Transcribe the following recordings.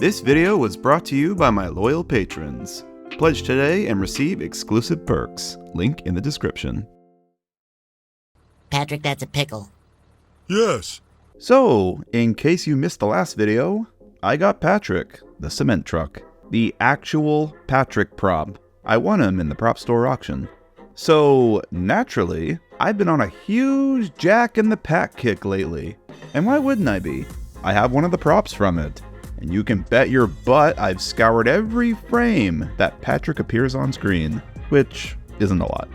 This video was brought to you by my loyal patrons. Pledge today and receive exclusive perks. Link in the description. Patrick, that's a pickle. Yes. So, in case you missed the last video, I got Patrick, the cement truck. The actual Patrick prop. I won him in the prop store auction. So, naturally, I've been on a huge Jack in the Pack kick lately. And why wouldn't I be? I have one of the props from it. And you can bet your butt I've scoured every frame that Patrick appears on screen, which isn't a lot.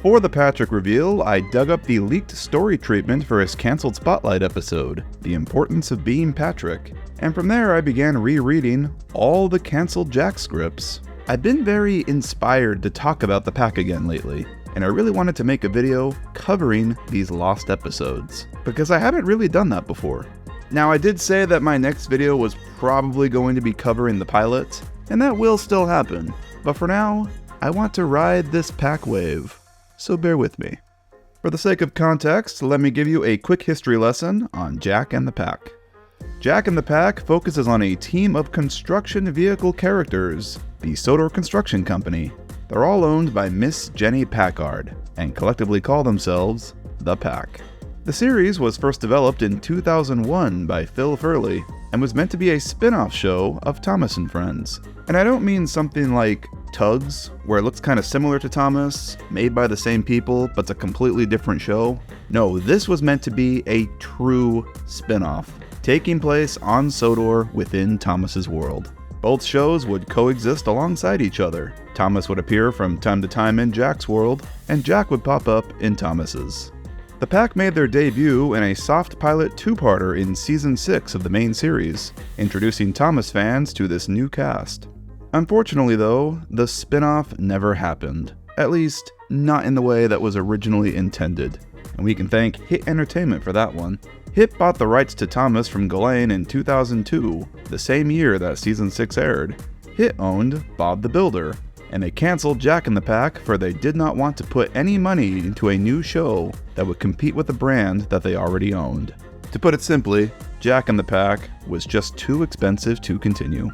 For the Patrick reveal, I dug up the leaked story treatment for his cancelled Spotlight episode, The Importance of Being Patrick, and from there I began rereading all the cancelled Jack scripts. I've been very inspired to talk about the pack again lately, and I really wanted to make a video covering these lost episodes, because I haven't really done that before. Now, I did say that my next video was probably going to be covering the pilot, and that will still happen, but for now, I want to ride this pack wave, so bear with me. For the sake of context, let me give you a quick history lesson on Jack and the Pack. Jack and the Pack focuses on a team of construction vehicle characters, the Sodor Construction Company. They're all owned by Miss Jenny Packard, and collectively call themselves the Pack. The series was first developed in 2001 by Phil Furley, and was meant to be a spin-off show of Thomas and Friends. And I don't mean something like Tugs, where it looks kind of similar to Thomas, made by the same people, but it's a completely different show. No, this was meant to be a true spin-off, taking place on Sodor within Thomas's world. Both shows would coexist alongside each other. Thomas would appear from time to time in Jack's world, and Jack would pop up in Thomas's. The Pack made their debut in a soft pilot two-parter in Season 6 of the main series, introducing Thomas fans to this new cast. Unfortunately though, the spin-off never happened. At least, not in the way that was originally intended. And we can thank Hit Entertainment for that one. Hit bought the rights to Thomas from Ghislaine in 2002, the same year that Season 6 aired. Hit owned Bob the Builder, and they canceled Jack in the Pack for they did not want to put any money into a new show that would compete with the brand that they already owned. To put it simply, Jack in the Pack was just too expensive to continue.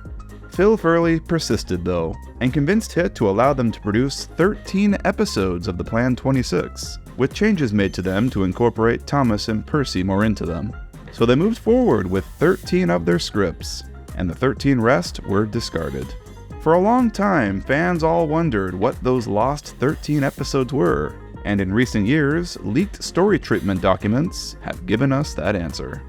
Phil Furley persisted though, and convinced Hit to allow them to produce 13 episodes of the planned 26, with changes made to them to incorporate Thomas and Percy more into them. So they moved forward with 13 of their scripts, and the 13 rest were discarded. For a long time, fans all wondered what those lost 13 episodes were, and in recent years, leaked story treatment documents have given us that answer.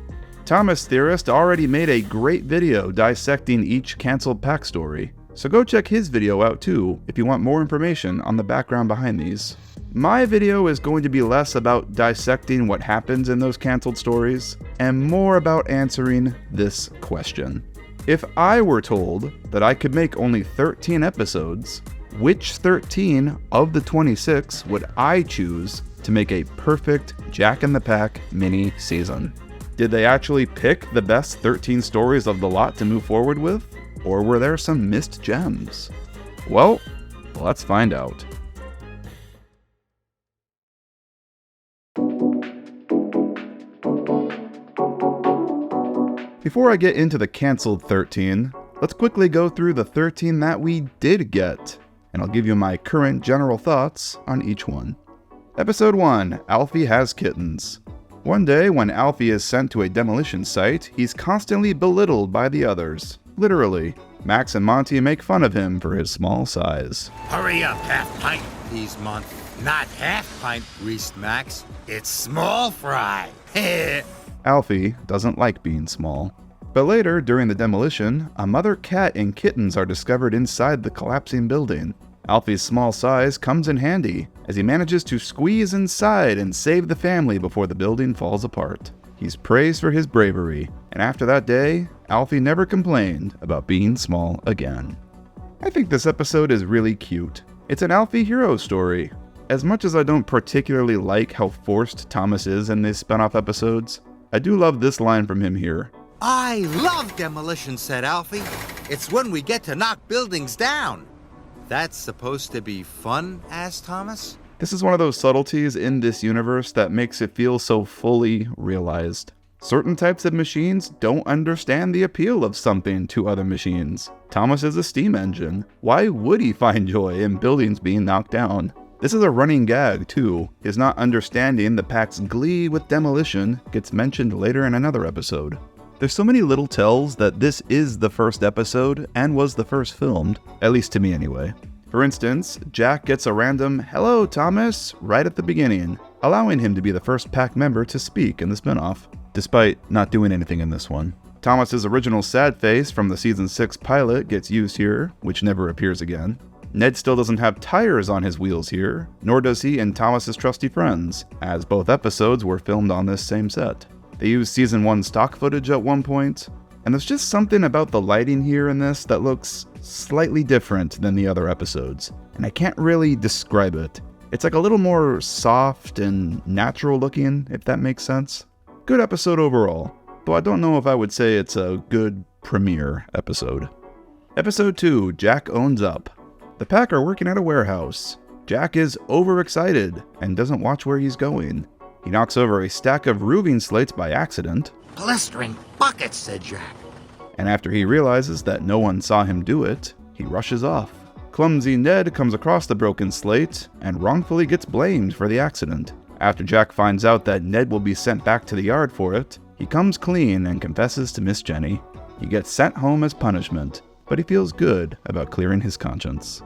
Thomas Theorist already made a great video dissecting each cancelled Pack story, so go check his video out too if you want more information on the background behind these. My video is going to be less about dissecting what happens in those cancelled stories, and more about answering this question. If I were told that I could make only 13 episodes, which 13 of the 26 would I choose to make a perfect Jack in the Pack mini season? Did they actually pick the best 13 stories of the lot to move forward with? Or were there some missed gems? Well, let's find out. Before I get into the cancelled 13, let's quickly go through the 13 that we did get, and I'll give you my current general thoughts on each one. Episode 1, Alfie Has Kittens. One day, when Alfie is sent to a demolition site, he's constantly belittled by the others. Literally, Max and Monty make fun of him for his small size. Hurry up, half pint, please, Monty. Not half pint, greased Max. It's small fry. Alfie doesn't like being small. But later, during the demolition, a mother cat and kittens are discovered inside the collapsing building. Alfie's small size comes in handy, as he manages to squeeze inside and save the family before the building falls apart. He's praised for his bravery, and after that day, Alfie never complained about being small again. I think this episode is really cute. It's an Alfie hero story. As much as I don't particularly like how forced Thomas is in these spin-off episodes, I do love this line from him here. I love demolition, said Alfie. It's when we get to knock buildings down. That's supposed to be fun, asked Thomas. This is one of those subtleties in this universe that makes it feel so fully realized. Certain types of machines don't understand the appeal of something to other machines. Thomas is a steam engine. Why would he find joy in buildings being knocked down? This is a running gag, too. His not understanding the pack's glee with demolition gets mentioned later in another episode. There's so many little tells that this is the first episode and was the first filmed, at least to me anyway. For instance, Jack gets a random "Hello, Thomas" right at the beginning, allowing him to be the first pack member to speak in the spinoff, despite not doing anything in this one. Thomas's original sad face from the season 6 pilot gets used here, which never appears again. Ned still doesn't have tires on his wheels here, nor does he in Thomas's trusty friends, as both episodes were filmed on this same set. They used season 1 stock footage at one point, and there's just something about the lighting here in this that looks slightly different than the other episodes, and I can't really describe it. It's like a little more soft and natural looking, if that makes sense. Good episode overall, though I don't know if I would say it's a good premiere episode. Episode 2, Jack Owns Up. The pack are working at a warehouse. Jack is overexcited and doesn't watch where he's going. He knocks over a stack of roofing slates by accident. Blistering buckets, said Jack. And after he realizes that no one saw him do it, he rushes off. Clumsy Ned comes across the broken slate and wrongfully gets blamed for the accident. After Jack finds out that Ned will be sent back to the yard for it, he comes clean and confesses to Miss Jenny. He gets sent home as punishment, but he feels good about clearing his conscience.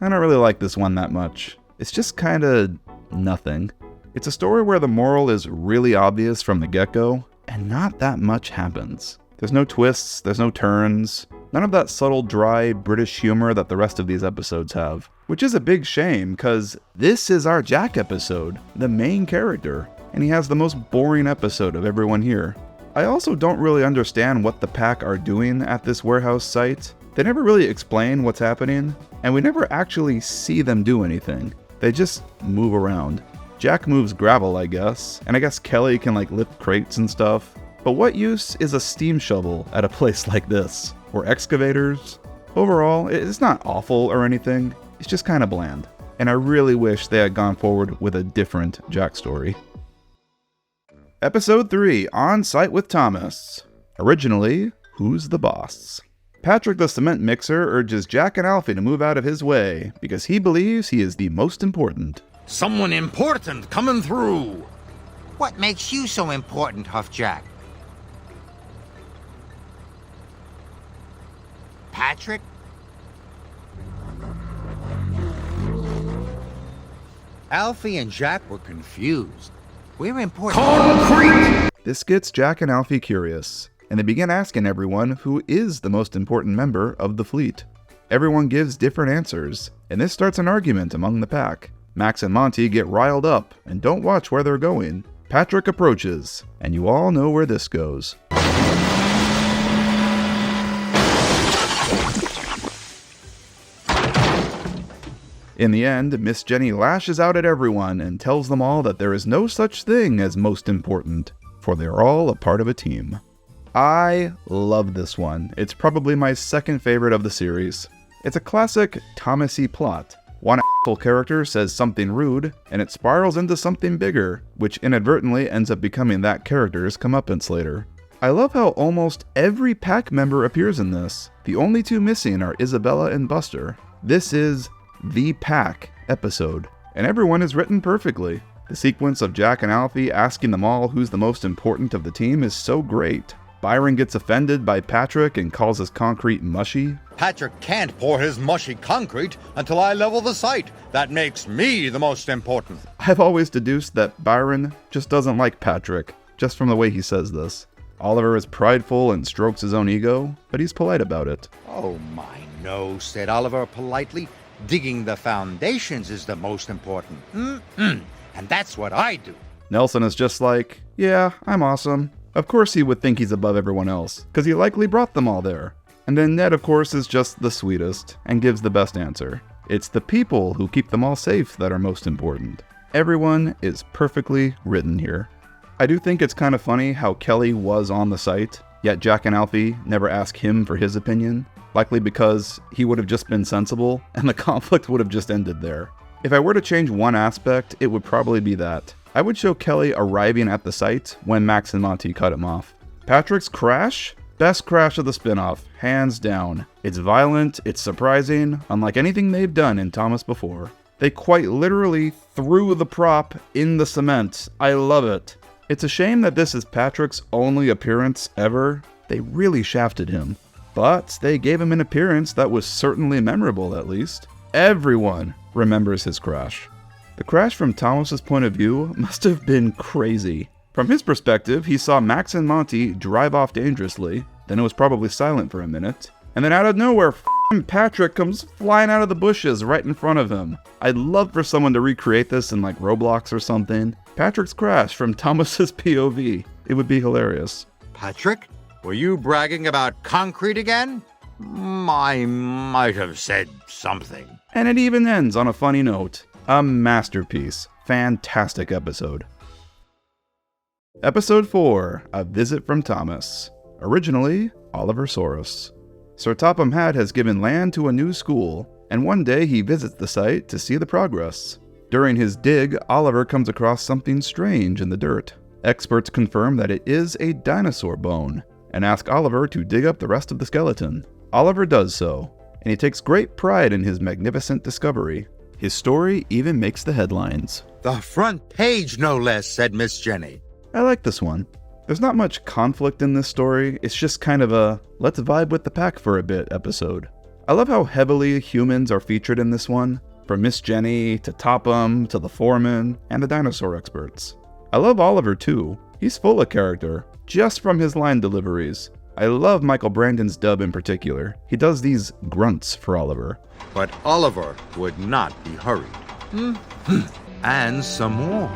I don't really like this one that much. It's just kinda nothing. It's a story where the moral is really obvious from the get-go, and not that much happens. There's no twists, there's no turns, none of that subtle, dry British humor that the rest of these episodes have. Which is a big shame, cause this is our Jack episode, the main character, and he has the most boring episode of everyone here. I also don't really understand what the pack are doing at this warehouse site. They never really explain what's happening, and we never actually see them do anything. They just move around. Jack moves gravel, I guess, and I guess Kelly can lift crates and stuff. But what use is a steam shovel at a place like this? Or excavators? Overall, it's not awful or anything, it's just kinda bland. And I really wish they had gone forward with a different Jack story. Episode 3, On Site with Thomas. Originally, Who's the Boss? Patrick the Cement Mixer urges Jack and Alfie to move out of his way because he believes he is the most important. Someone important coming through. What makes you so important, Huff Jack? Patrick? Alfie and Jack were confused. We're important. Concrete! This gets Jack and Alfie curious, and they begin asking everyone who is the most important member of the fleet. Everyone gives different answers, and this starts an argument among the pack. Max and Monty get riled up and don't watch where they're going. Patrick approaches, and you all know where this goes. In the end, Miss Jenny lashes out at everyone and tells them all that there is no such thing as most important, for they're all a part of a team. I love this one. It's probably my second favorite of the series. It's a classic Thomas-y plot. One asshole character says something rude, and it spirals into something bigger, which inadvertently ends up becoming that character's comeuppance later. I love how almost every pack member appears in this. The only two missing are Isabella and Buster. This is the pack episode, and everyone is written perfectly. The sequence of Jack and Alfie asking them all who's the most important of the team is so great. Byron gets offended by Patrick and calls his concrete mushy. Patrick can't pour his mushy concrete until I level the site. That makes me the most important. I've always deduced that Byron just doesn't like Patrick, just from the way he says this. Oliver is prideful and strokes his own ego, but he's polite about it. Oh my no, said Oliver politely. Digging the foundations is the most important. And that's what I do. Nelson is just like, yeah, I'm awesome. Of course he would think he's above everyone else, because he likely brought them all there. And then Ned, of course, is just the sweetest, and gives the best answer. It's the people who keep them all safe that are most important. Everyone is perfectly written here. I do think it's kind of funny how Kelly was on the site, yet Jack and Alfie never ask him for his opinion, likely because he would have just been sensible, and the conflict would have just ended there. If I were to change one aspect, it would probably be that. I would show Kelly arriving at the site when Max and Monty cut him off. Patrick's crash? Best crash of the spin-off, hands down. It's violent, it's surprising, unlike anything they've done in Thomas before. They quite literally threw the prop in the cement. I love it. It's a shame that this is Patrick's only appearance ever. They really shafted him. But they gave him an appearance that was certainly memorable, at least. Everyone remembers his crash. The crash from Thomas's point of view must have been crazy. From his perspective, he saw Max and Monty drive off dangerously, then it was probably silent for a minute, and then out of nowhere, f***ing Patrick comes flying out of the bushes right in front of him. I'd love for someone to recreate this in like Roblox or something. Patrick's crash from Thomas's POV. It would be hilarious. Patrick, were you bragging about concrete again? I might have said something. And it even ends on a funny note. A masterpiece. Fantastic episode. Episode 4, A Visit from Thomas. Originally, Oliver Soros. Sir Topham Hatt has given land to a new school, and one day he visits the site to see the progress. During his dig, Oliver comes across something strange in the dirt. Experts confirm that it is a dinosaur bone, and ask Oliver to dig up the rest of the skeleton. Oliver does so, and he takes great pride in his magnificent discovery. His story even makes the headlines. The front page, no less, said Miss Jenny. I like this one. There's not much conflict in this story, it's just kind of a let's vibe with the pack for a bit episode. I love how heavily humans are featured in this one, from Miss Jenny to Topham to the foreman and the dinosaur experts. I love Oliver too. He's full of character, just from his line deliveries. I love Michael Brandon's dub in particular. He does these grunts for Oliver. But Oliver would not be hurried. And some more.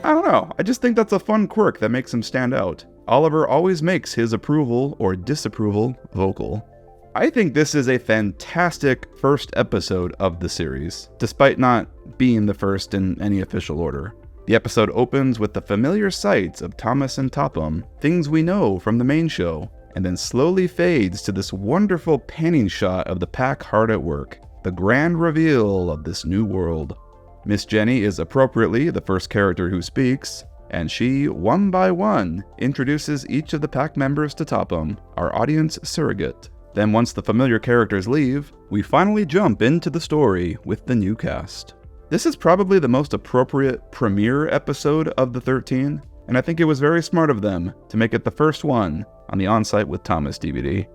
I don't know, I just think that's a fun quirk that makes him stand out. Oliver always makes his approval or disapproval vocal. I think this is a fantastic first episode of the series, despite not being the first in any official order. The episode opens with the familiar sights of Thomas and Topham, things we know from the main show, and then slowly fades to this wonderful panning shot of the pack hard at work, the grand reveal of this new world. Miss Jenny is appropriately the first character who speaks, and she, one by one, introduces each of the pack members to Topham, our audience surrogate. Then once the familiar characters leave, we finally jump into the story with the new cast. This is probably the most appropriate premiere episode of the 13, and I think it was very smart of them to make it the first one on the On-Site with Thomas DVD.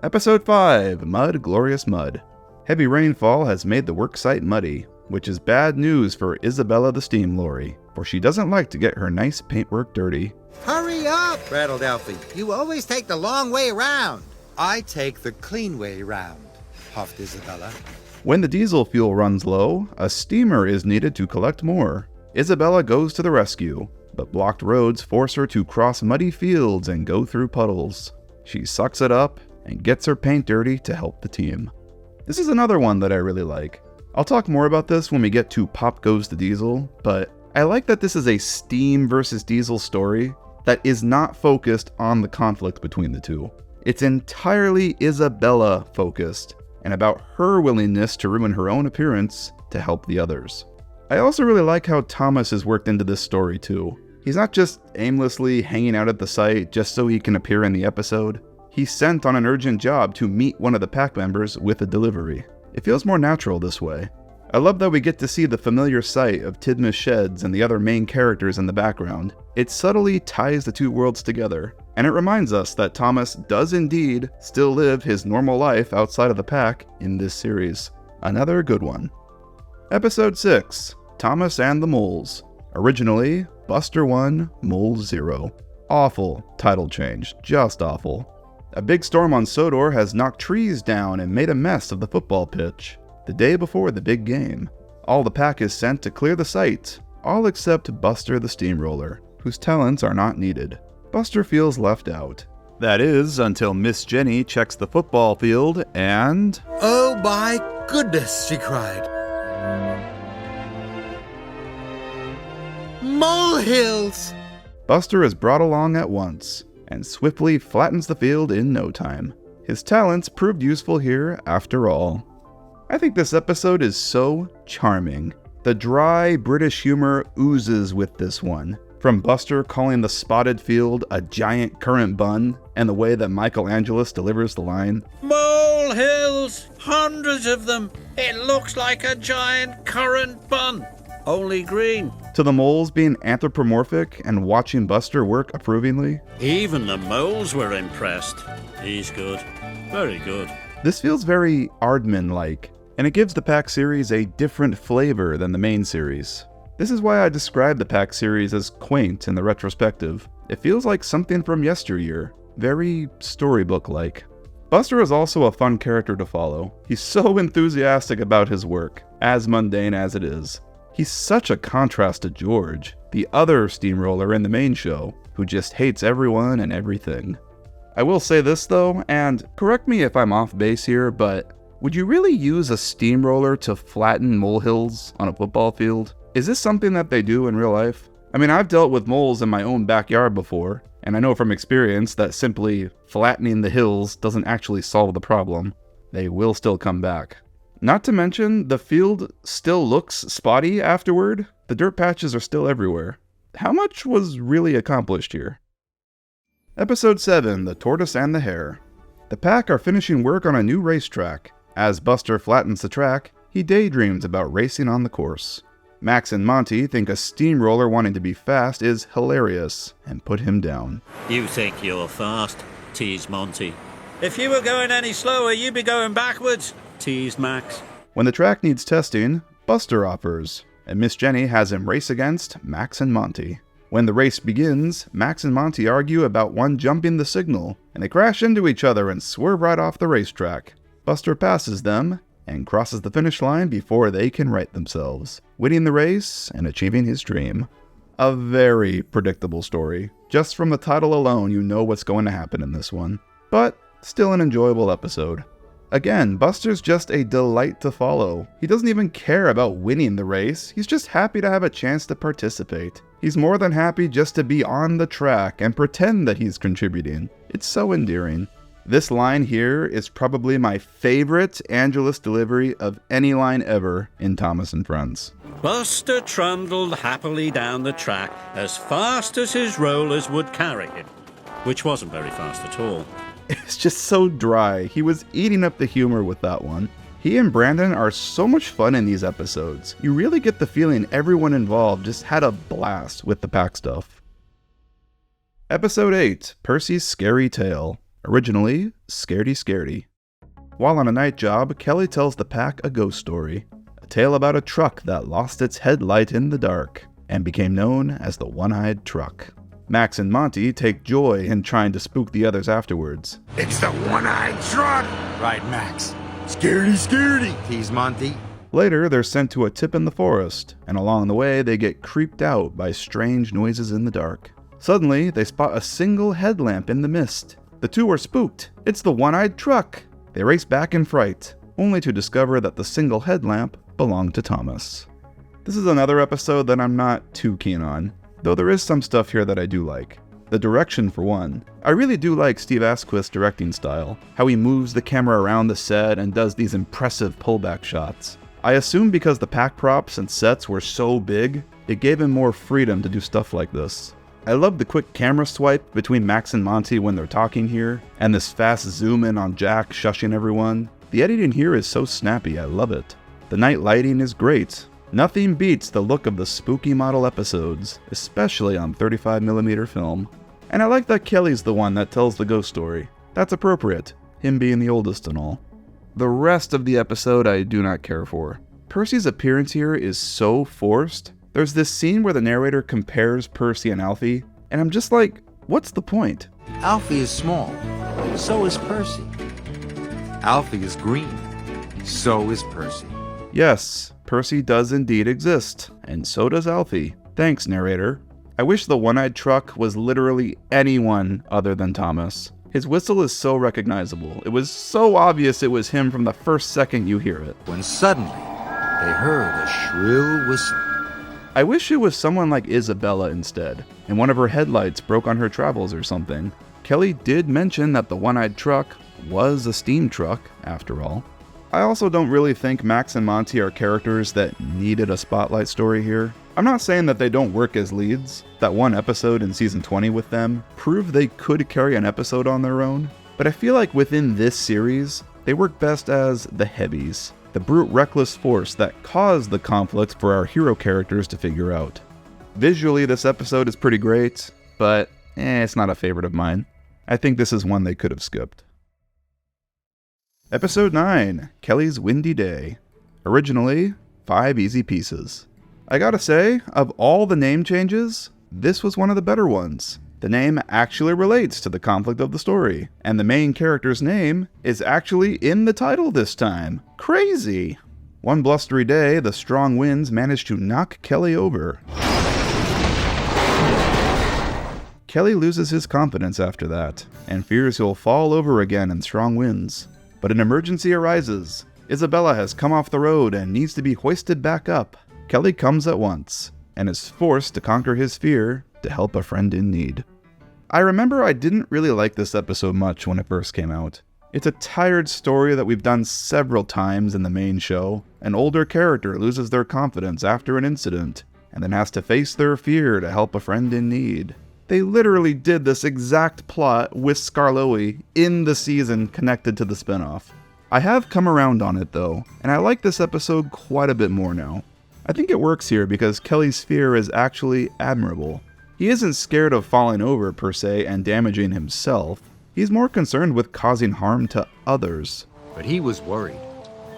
Episode 5, Mud, Glorious Mud. Heavy rainfall has made the worksite muddy, which is bad news for Isabella the Steam Lorry, for she doesn't like to get her nice paintwork dirty. Hurry up, rattled Alfie. You always take the long way around. I take the clean way round, puffed Isabella. When the diesel fuel runs low, a steamer is needed to collect more. Isabella goes to the rescue, but blocked roads force her to cross muddy fields and go through puddles. She sucks it up and gets her paint dirty to help the team. This is another one that I really like. I'll talk more about this when we get to Pop Goes the Diesel, but I like that this is a steam versus diesel story that is not focused on the conflict between the two. It's entirely Isabella focused, and about her willingness to ruin her own appearance to help the others. I also really like how Thomas is worked into this story too. He's not just aimlessly hanging out at the site just so he can appear in the episode. He's sent on an urgent job to meet one of the pack members with a delivery. It feels more natural this way. I love that we get to see the familiar sight of Tidmus Sheds and the other main characters in the background. It subtly ties the two worlds together, and it reminds us that Thomas does indeed still live his normal life outside of the pack in this series. Another good one. Episode 6, Thomas and the Moles. Originally, Buster 1, Moles 0. Awful title change, just awful. A big storm on Sodor has knocked trees down and made a mess of the football pitch. The day before the big game, all the pack is sent to clear the site, all except Buster the Steamroller, whose talents are not needed. Buster feels left out. That is, until Miss Jenny checks the football field and... Oh my goodness, she cried. Molehills! Buster is brought along at once, and swiftly flattens the field in no time. His talents proved useful here after all. I think this episode is so charming. The dry British humor oozes with this one. From Buster calling the spotted field a giant currant bun, and the way that Michael Angelis delivers the line, "Mole hills, hundreds of them. It looks like a giant currant bun, only green." to the moles being anthropomorphic and watching Buster work approvingly. Even the moles were impressed. He's good. Very good. This feels very Aardman-like, and it gives the Pack series a different flavor than the main series. This is why I describe the Pack series as quaint in the retrospective. It feels like something from yesteryear, very storybook-like. Buster is also a fun character to follow. He's so enthusiastic about his work, as mundane as it is. He's such a contrast to George, the other steamroller in the main show, who just hates everyone and everything. I will say this though, and correct me if I'm off base here, but would you really use a steamroller to flatten molehills on a football field? Is this something that they do in real life? I mean, I've dealt with moles in my own backyard before, and I know from experience that simply flattening the hills doesn't actually solve the problem. They will still come back. Not to mention, the field still looks spotty afterward. The dirt patches are still everywhere. How much was really accomplished here? Episode 7, The Tortoise and the Hare. The Pack are finishing work on a new racetrack. As Buster flattens the track, he daydreams about racing on the course. Max and Monty think a steamroller wanting to be fast is hilarious, and put him down. "You think you're fast," teased Monty. "If you were going any slower, you'd be going backwards," teased Max. When the track needs testing, Buster offers, and Miss Jenny has him race against Max and Monty. When the race begins, Max and Monty argue about one jumping the signal, and they crash into each other and swerve right off the racetrack. Buster passes them, and crosses the finish line before they can right themselves, winning the race and achieving his dream. A very predictable story. Just from the title alone, you know what's going to happen in this one. But still an enjoyable episode. Again, Buster's just a delight to follow. He doesn't even care about winning the race, he's just happy to have a chance to participate. He's more than happy just to be on the track and pretend that he's contributing. It's so endearing. This line here is probably my favorite Angelus delivery of any line ever in Thomas and Friends. Buster trundled happily down the track as fast as his rollers would carry him, which wasn't very fast at all. It's just so dry. He was eating up the humor with that one. He and Brandon are so much fun in these episodes. You really get the feeling everyone involved just had a blast with the Pack stuff. Episode 8, Percy's Scary Tale. Originally, Scaredy Scaredy. While on a night job, Kelly tells the Pack a ghost story. A tale about a truck that lost its headlight in the dark and became known as the One-Eyed Truck. Max and Monty take joy in trying to spook the others afterwards. It's the One-Eyed Truck! Right, Max. Scaredy, scaredy, teased Monty. Later, they're sent to a tip in the forest, and along the way, they get creeped out by strange noises in the dark. Suddenly, they spot a single headlamp in the mist. The two are spooked. It's the One-Eyed Truck! They race back in fright, only to discover that the single headlamp belonged to Thomas. This is another episode that I'm not too keen on, though there is some stuff here that I do like. The direction, for one. I really do like Steve Asquith's directing style, how he moves the camera around the set and does these impressive pullback shots. I assume because the Pack props and sets were so big, it gave him more freedom to do stuff like this. I love the quick camera swipe between Max and Monty when they're talking here, and this fast zoom in on Jack shushing everyone. The editing here is so snappy, I love it. The night lighting is great. Nothing beats the look of the spooky model episodes, especially on 35mm film. And I like that Kelly's the one that tells the ghost story. That's appropriate, him being the oldest and all. The rest of the episode I do not care for. Percy's appearance here is so forced. There's this scene where the narrator compares Percy and Alfie, and I'm just like, what's the point? Alfie is small. So is Percy. Alfie is green. So is Percy. Yes, Percy does indeed exist, and so does Alfie. Thanks, narrator. I wish the One-Eyed Truck was literally anyone other than Thomas. His whistle is so recognizable. It was so obvious it was him from the first second you hear it. When suddenly, they heard a shrill whistle. I wish it was someone like Isabella instead, and one of her headlights broke on her travels or something. Kelly did mention that the One-Eyed Truck was a steam truck, after all. I also don't really think Max and Monty are characters that needed a spotlight story here. I'm not saying that they don't work as leads. That one episode in season 20 with them proved they could carry an episode on their own, but I feel like within this series, they work best as the heavies, the brute reckless force that caused the conflict for our hero characters to figure out. Visually, this episode is pretty great, but it's not a favorite of mine. I think this is one they could have skipped. Episode 9, Kelly's Windy Day. Originally, 5 easy pieces. I gotta say, of all the name changes, this was one of the better ones. The name actually relates to the conflict of the story, and the main character's name is actually in the title this time. Crazy! One blustery day, the strong winds managed to knock Kelly over. Kelly loses his confidence after that, and fears he'll fall over again in strong winds. But an emergency arises. Isabella has come off the road and needs to be hoisted back up. Kelly comes at once, and is forced to conquer his fear to help a friend in need. I remember I didn't really like this episode much when it first came out. It's a tired story that we've done several times in the main show. An older character loses their confidence after an incident, and then has to face their fear to help a friend in need. They literally did this exact plot with Skarloey in the season connected to the spinoff. I have come around on it though, and I like this episode quite a bit more now. I think it works here because Kelly's fear is actually admirable. He isn't scared of falling over per se and damaging himself. He's more concerned with causing harm to others. But he was worried.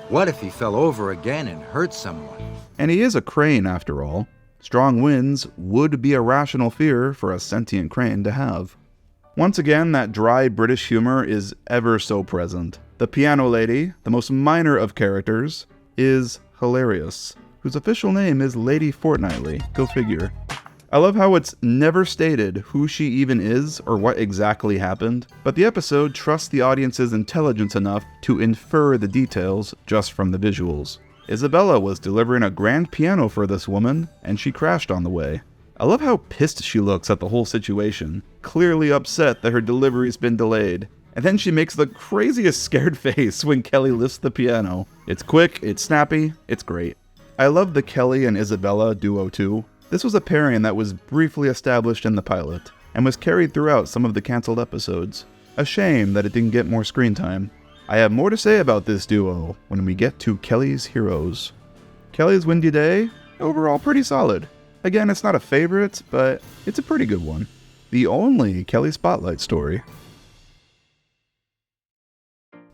What if he fell over again and hurt someone? And he is a crane after all. Strong winds would be a rational fear for a sentient crane to have. Once again, that dry British humor is ever so present. The piano lady, the most minor of characters, is hilarious, whose official name is Lady Fortnightly, go figure. I love how it's never stated who she even is or what exactly happened, but the episode trusts the audience's intelligence enough to infer the details just from the visuals. Isabella was delivering a grand piano for this woman, and she crashed on the way. I love how pissed she looks at the whole situation, clearly upset that her delivery's been delayed. And then she makes the craziest scared face when Kelly lifts the piano. It's quick, it's snappy, it's great. I love the Kelly and Isabella duo too. This was a pairing that was briefly established in the pilot, and was carried throughout some of the cancelled episodes. A shame that it didn't get more screen time. I have more to say about this duo when we get to Kelly's Heroes. Kelly's Windy Day, overall pretty solid. Again, it's not a favorite, but it's a pretty good one. The only Kelly Spotlight story.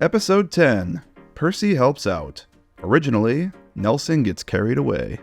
Episode 10, Percy Helps Out. Originally, Nelson Gets Carried Away.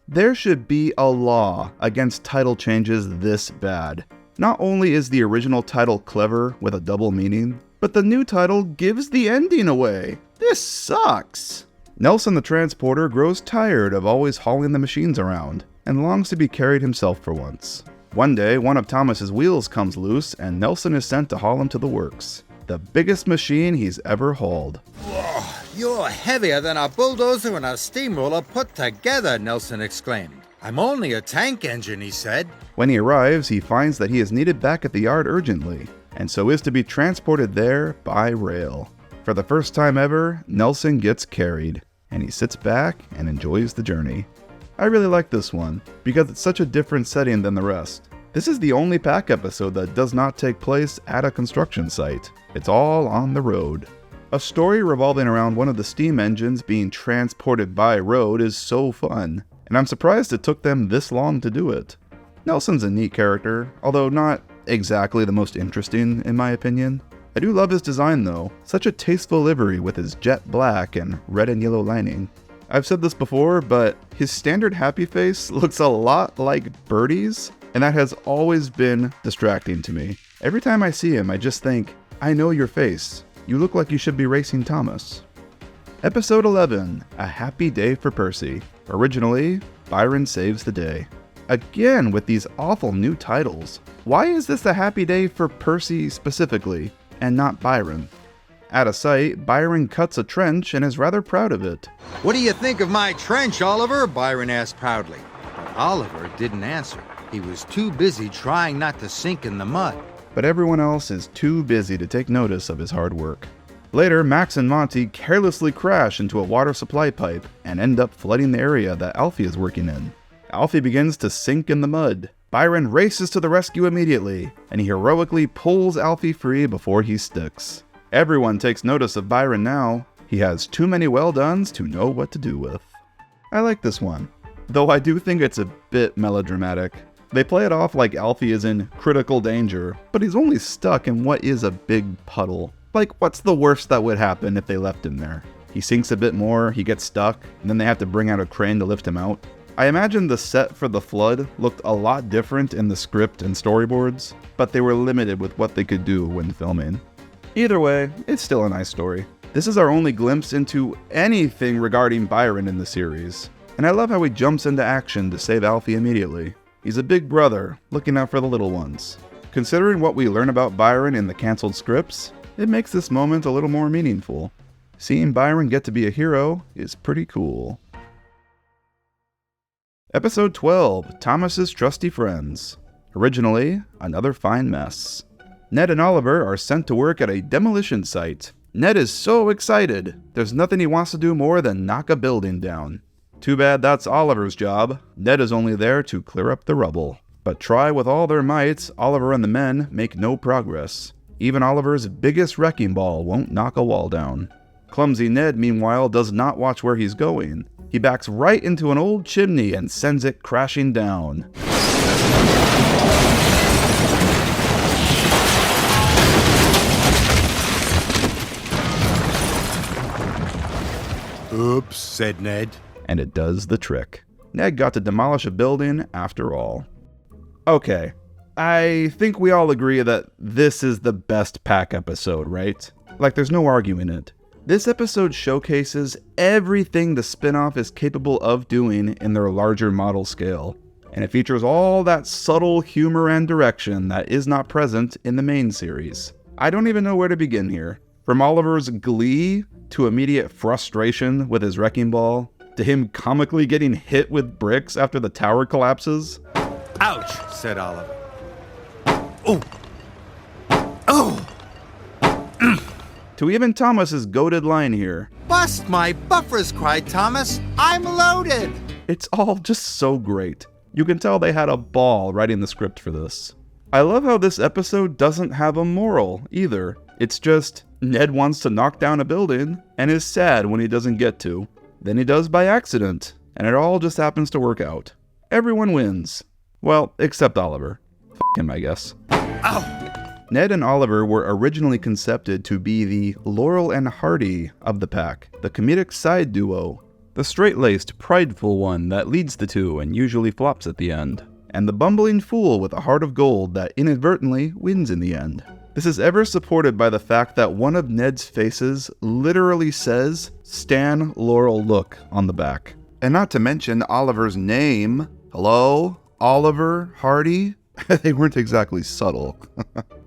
There should be a law against title changes this bad. Not only is the original title clever with a double meaning, but the new title gives the ending away. This sucks! Nelson the Transporter grows tired of always hauling the machines around, and longs to be carried himself for once. One day, one of Thomas's wheels comes loose, and Nelson is sent to haul him to the works. The biggest machine he's ever hauled. Whoa, you're heavier than a bulldozer and a steamroller put together, Nelson exclaimed. I'm only a tank engine, he said. When he arrives, he finds that he is needed back at the yard urgently, and so is to be transported there by rail. For the first time ever, Nelson gets carried, and he sits back and enjoys the journey. I really like this one, because it's such a different setting than the rest. This is the only pack episode that does not take place at a construction site. It's all on the road. A story revolving around one of the steam engines being transported by road is so fun, and I'm surprised it took them this long to do it. Nelson's a neat character, although not exactly the most interesting in my opinion. I do love his design though, such a tasteful livery with his jet black and red and yellow lining. I've said this before, but his standard happy face looks a lot like Birdie's, and that has always been distracting to me. Every time I see him, I just think, I know your face. You look like you should be racing Thomas. Episode 11, A Happy Day for Percy. Originally, Byron Saves the Day. Again with these awful new titles. Why is this a happy day for Percy specifically, and not Byron? At a site, Byron cuts a trench and is rather proud of it. What do you think of my trench, Oliver? Byron asked proudly. But Oliver didn't answer. He was too busy trying not to sink in the mud. But everyone else is too busy to take notice of his hard work. Later, Max and Monty carelessly crash into a water supply pipe and end up flooding the area that Alfie is working in. Alfie begins to sink in the mud. Byron races to the rescue immediately, and he heroically pulls Alfie free before he sticks. Everyone takes notice of Byron now. He has too many well-dones to know what to do with. I like this one, though I do think it's a bit melodramatic. They play it off like Alfie is in critical danger, but he's only stuck in what is a big puddle. Like, what's the worst that would happen if they left him there? He sinks a bit more, he gets stuck, and then they have to bring out a crane to lift him out. I imagine the set for the flood looked a lot different in the script and storyboards, but they were limited with what they could do when filming. Either way, it's still a nice story. This is our only glimpse into anything regarding Byron in the series, and I love how he jumps into action to save Alfie immediately. He's a big brother, looking out for the little ones. Considering what we learn about Byron in the cancelled scripts, it makes this moment a little more meaningful. Seeing Byron get to be a hero is pretty cool. Episode 12, Thomas's Trusty Friends. Originally, Another Fine Mess. Ned and Oliver are sent to work at a demolition site. Ned is so excited, there's nothing he wants to do more than knock a building down. Too bad that's Oliver's job. Ned is only there to clear up the rubble. But try with all their might, Oliver and the men make no progress. Even Oliver's biggest wrecking ball won't knock a wall down. Clumsy Ned, meanwhile, does not watch where he's going. He backs right into an old chimney and sends it crashing down. Oops, said Ned. And it does the trick. Ned got to demolish a building after all. Okay, I think we all agree that this is the best Pack episode, right? Like, there's no arguing it. This episode showcases everything the spin-off is capable of doing in their larger model scale, and it features all that subtle humor and direction that is not present in the main series. I don't even know where to begin here. From Oliver's glee to immediate frustration with his wrecking ball, to him comically getting hit with bricks after the tower collapses. Ouch, said Oliver. Oh! Oh! To even Thomas's goated line here. Bust my buffers, cried Thomas. I'm loaded! It's all just so great. You can tell they had a ball writing the script for this. I love how this episode doesn't have a moral either. It's just Ned wants to knock down a building and is sad when he doesn't get to. Then he does by accident, and it all just happens to work out. Everyone wins. Well, except Oliver. F him, I guess. Ow! Ned and Oliver were originally concepted to be the Laurel and Hardy of the pack, the comedic side duo, the straight-laced, prideful one that leads the two and usually flops at the end, and the bumbling fool with a heart of gold that inadvertently wins in the end. This is ever supported by the fact that one of Ned's faces literally says, "Stan Laurel Look" on the back. And not to mention Oliver's name. Hello? Oliver Hardy? They weren't exactly subtle.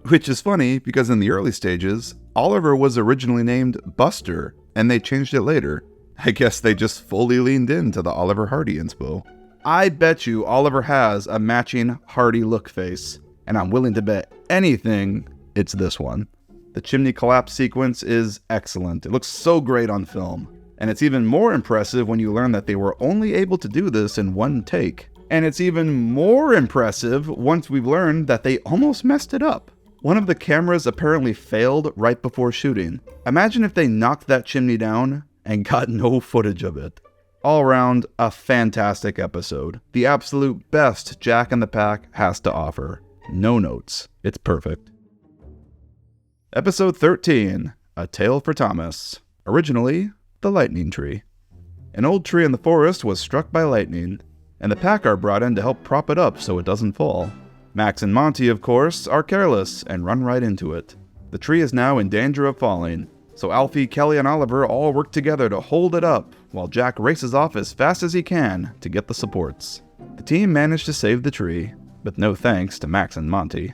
Which is funny, because in the early stages, Oliver was originally named Buster, and they changed it later. I guess they just fully leaned into the Oliver Hardy inspo. I bet you Oliver has a matching Hardy look face, and I'm willing to bet anything it's this one. The chimney collapse sequence is excellent. It looks so great on film. And it's even more impressive when you learn that they were only able to do this in one take. And it's even more impressive once we've learned that they almost messed it up. One of the cameras apparently failed right before shooting. Imagine if they knocked that chimney down and got no footage of it. All around, a fantastic episode. The absolute best Jack and the Pack has to offer. No notes. It's perfect. Episode 13, A Tale for Thomas. Originally, The Lightning Tree. An old tree in the forest was struck by lightning, and the pack are brought in to help prop it up so it doesn't fall. Max and Monty, of course, are careless and run right into it. The tree is now in danger of falling, so Alfie, Kelly, and Oliver all work together to hold it up, while Jack races off as fast as he can to get the supports. The team managed to save the tree, with no thanks to Max and Monty.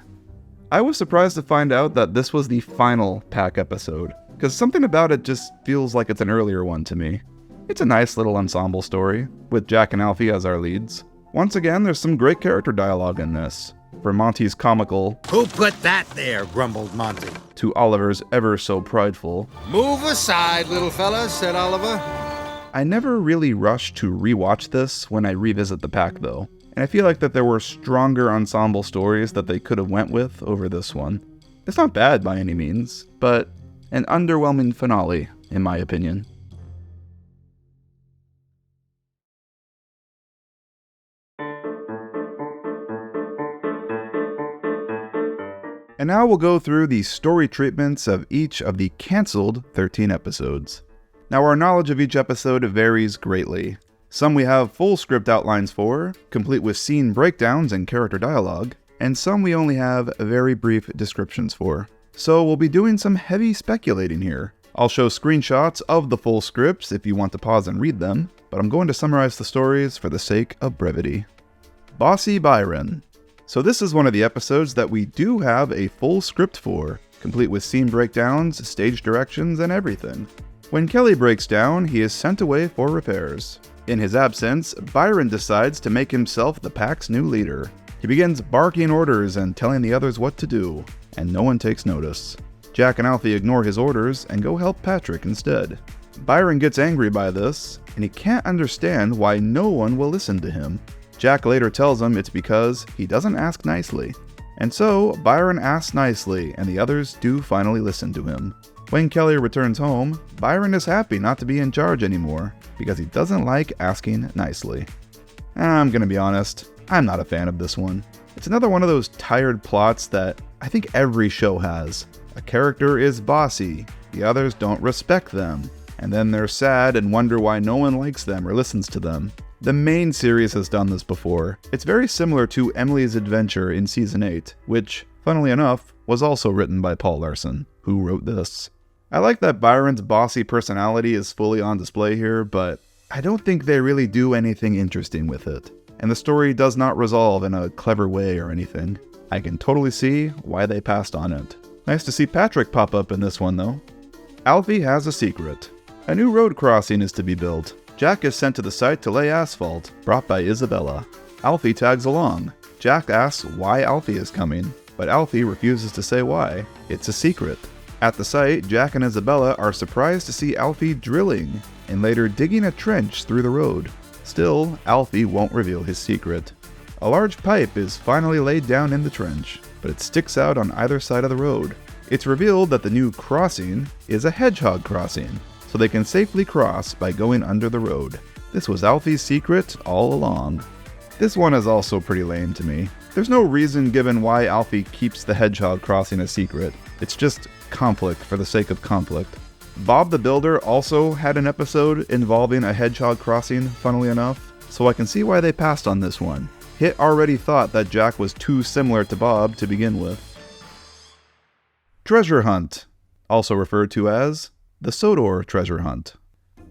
I was surprised to find out that this was the final pack episode, because something about it just feels like it's an earlier one to me. It's a nice little ensemble story, with Jack and Alfie as our leads. Once again, there's some great character dialogue in this. For Monty's comical, Who put that there? Grumbled Monty. to Oliver's ever so prideful, Move aside, little fella, said Oliver. I never really rush to rewatch this when I revisit the pack though, and I feel like that there were stronger ensemble stories that they could have went with over this one. It's not bad by any means, but an underwhelming finale, in my opinion. And now we'll go through the story treatments of each of the cancelled 13 episodes. Now our knowledge of each episode varies greatly. Some we have full script outlines for, complete with scene breakdowns and character dialogue, and some we only have very brief descriptions for. So we'll be doing some heavy speculating here. I'll show screenshots of the full scripts if you want to pause and read them, but I'm going to summarize the stories for the sake of brevity. Bossy Byron. So this is one of the episodes that we do have a full script for, complete with scene breakdowns, stage directions, and everything. When Kelly breaks down, he is sent away for repairs. In his absence, Byron decides to make himself the pack's new leader. He begins barking orders and telling the others what to do, and no one takes notice. Jack and Alfie ignore his orders and go help Patrick instead. Byron gets angry by this, and he can't understand why no one will listen to him. Jack later tells him it's because he doesn't ask nicely. And so, Byron asks nicely, and the others do finally listen to him. When Kelly returns home, Byron is happy not to be in charge anymore, because he doesn't like asking nicely. I'm gonna be honest, I'm not a fan of this one. It's another one of those tired plots that I think every show has. A character is bossy, the others don't respect them, and then they're sad and wonder why no one likes them or listens to them. The main series has done this before. It's very similar to Emily's Adventure in Season 8, which, funnily enough, was also written by Paul Larson, who wrote this. I like that Byron's bossy personality is fully on display here, but I don't think they really do anything interesting with it. And the story does not resolve in a clever way or anything. I can totally see why they passed on it. Nice to see Patrick pop up in this one though. Alfie has a secret. A new road crossing is to be built. Jack is sent to the site to lay asphalt, brought by Isabella. Alfie tags along. Jack asks why Alfie is coming, but Alfie refuses to say why. It's a secret. At the site, Jack and Isabella are surprised to see Alfie drilling, and later digging a trench through the road. Still, Alfie won't reveal his secret. A large pipe is finally laid down in the trench, but it sticks out on either side of the road. It's revealed that the new crossing is a hedgehog crossing, so they can safely cross by going under the road. This was Alfie's secret all along. This one is also pretty lame to me. There's no reason given why Alfie keeps the hedgehog crossing a secret. It's just conflict for the sake of conflict. Bob the Builder also had an episode involving a hedgehog crossing, funnily enough, so I can see why they passed on this one. Hit already thought that Jack was too similar to Bob to begin with. Treasure Hunt, also referred to as the Sodor Treasure Hunt.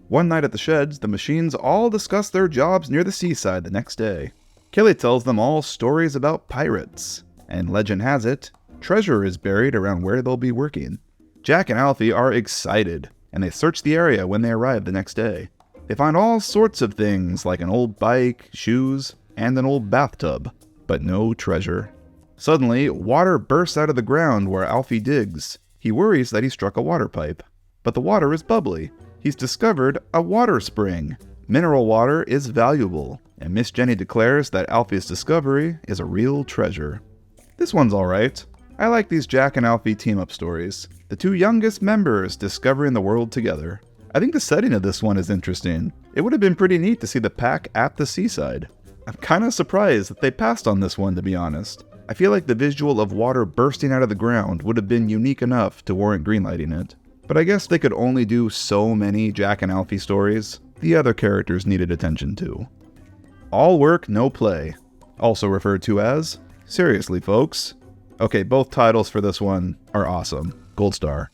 One night at the sheds, the machines all discuss their jobs near the seaside the next day. Kelly tells them all stories about pirates, and legend has it, treasure is buried around where they'll be working. Jack and Alfie are excited, and they search the area when they arrive the next day. They find all sorts of things like an old bike, shoes, and an old bathtub, but no treasure. Suddenly, water bursts out of the ground where Alfie digs. He worries that he struck a water pipe, but the water is bubbly. He's discovered a water spring. Mineral water is valuable, and Miss Jenny declares that Alfie's discovery is a real treasure. This one's alright. I like these Jack and Alfie team-up stories. The two youngest members discovering the world together. I think the setting of this one is interesting. It would have been pretty neat to see the pack at the seaside. I'm kinda surprised that they passed on this one, to be honest. I feel like the visual of water bursting out of the ground would have been unique enough to warrant greenlighting it. But I guess they could only do so many Jack and Alfie stories. The other characters needed attention too. All work, no play. Also referred to as Seriously Folks. Okay, both titles for this one are awesome. Gold star.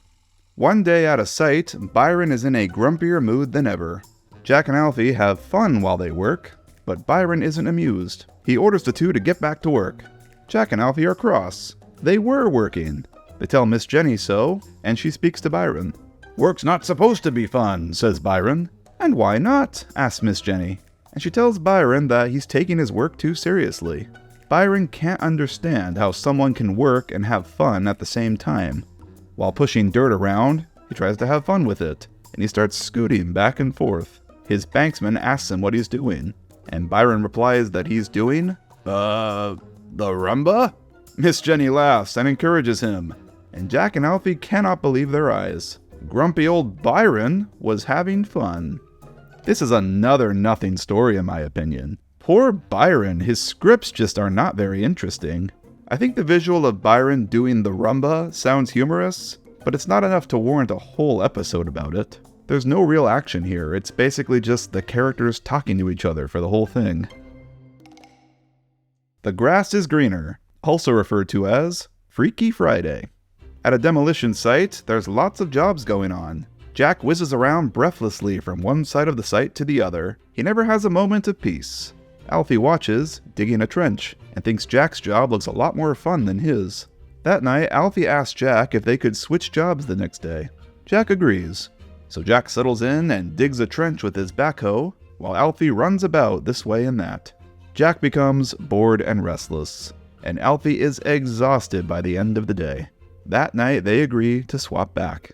One day at a site, Byron is in a grumpier mood than ever. Jack and Alfie have fun while they work, but Byron isn't amused. He orders the two to get back to work. Jack and Alfie are cross. They were working. They tell Miss Jenny so, and she speaks to Byron. "Work's not supposed to be fun," says Byron. "And why not?" asks Miss Jenny. And she tells Byron that he's taking his work too seriously. Byron can't understand how someone can work and have fun at the same time. While pushing dirt around, he tries to have fun with it, and he starts scooting back and forth. His banksman asks him what he's doing, and Byron replies that he's doing, the rumba? Miss Jenny laughs and encourages him, and Jack and Alfie cannot believe their eyes. Grumpy old Byron was having fun. This is another nothing story in my opinion. Poor Byron, his scripts just are not very interesting. I think the visual of Byron doing the rumba sounds humorous, but it's not enough to warrant a whole episode about it. There's no real action here, it's basically just the characters talking to each other for the whole thing. The grass is greener, also referred to as Freaky Friday. At a demolition site, there's lots of jobs going on. Jack whizzes around breathlessly from one side of the site to the other. He never has a moment of peace. Alfie watches, digging a trench, and thinks Jack's job looks a lot more fun than his. That night, Alfie asks Jack if they could switch jobs the next day. Jack agrees. So Jack settles in and digs a trench with his backhoe, while Alfie runs about this way and that. Jack becomes bored and restless, and Alfie is exhausted by the end of the day. That night, they agree to swap back.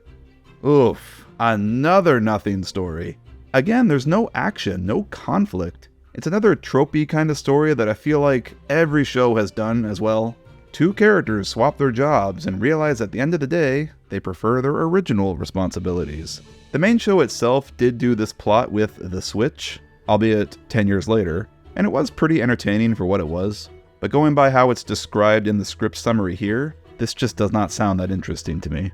Oof, another nothing story. Again, there's no action, no conflict. It's another tropey kind of story that I feel like every show has done as well. Two characters swap their jobs and realize at the end of the day, they prefer their original responsibilities. The main show itself did do this plot with the switch, albeit 10 years later, and it was pretty entertaining for what it was. But going by how it's described in the script summary here, this just does not sound that interesting to me.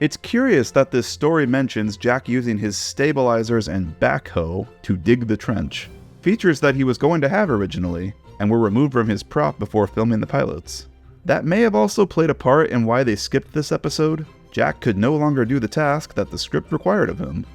It's curious that this story mentions Jack using his stabilizers and backhoe to dig the trench, features that he was going to have originally, and were removed from his prop before filming the pilots. That may have also played a part in why they skipped this episode. Jack could no longer do the task that the script required of him.